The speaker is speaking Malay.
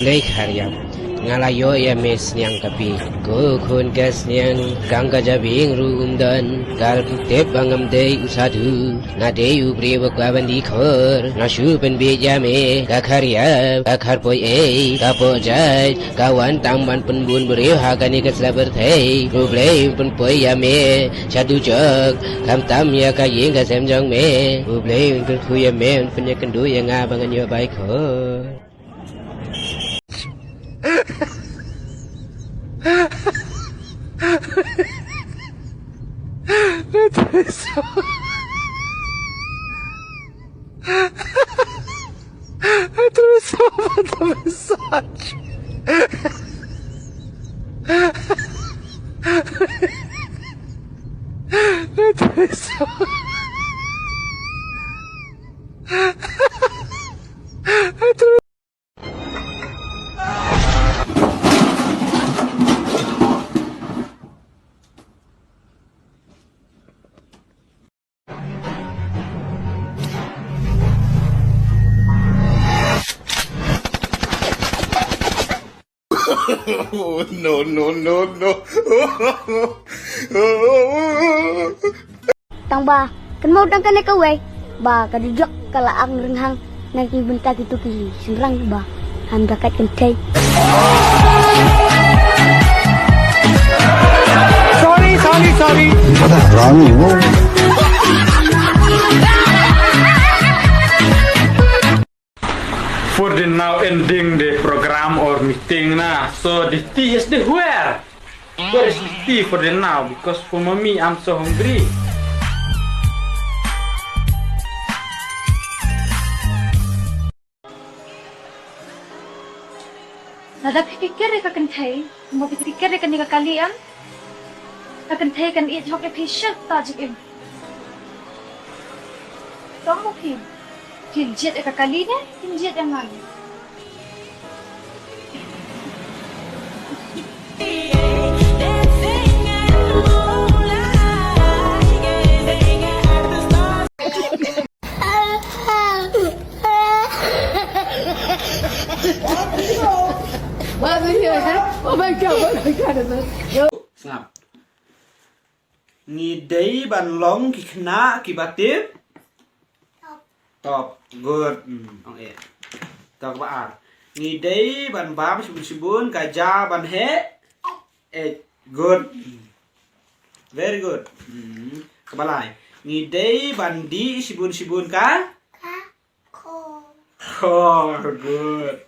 Lake Hariam ngalayo ya mes niang kapi ko khun gas niang kang ka jabing rum dan gal tep bangam dei usadu na dei ubre bakwa bandi khor na shu pen be jame ka kharia ka khar poi e ka po jai ka wan tang ban pen bun bre ha ka ni ka slaber thei ruble pen poi ya me chadu chak kam tam ya ka yin ka sem jong me ruble pen khu ya me pen ya kan du ya nga bangan yo bai khor. Atravessou a mensagem. Atravessou. Oh, no, no, no, no. Tang ba, kan mau tang kene kawe. Ba ka dijok kala ang renghang nang bentak itu ki senrang ba. Han dakat kentai. Sorry. For the now ending the program or meeting na. So the tea is the where? Where is the tea for the now? Because for mommy I'm so hungry. Nada pikir ka kentai, mo pikir ka ni kalian. Ka kentai kan it hok episode tajik im. Kamu kin. Kinjit ka kalinya, kinjit yang lain. Snap. Ni day ban long ki khna ki batip. Top. Good. Okay. Talk about ni day ban bam sibun kaja ban he. Good. Very good. Kabalai. Ni day ban di sibun ka? Ko. Good.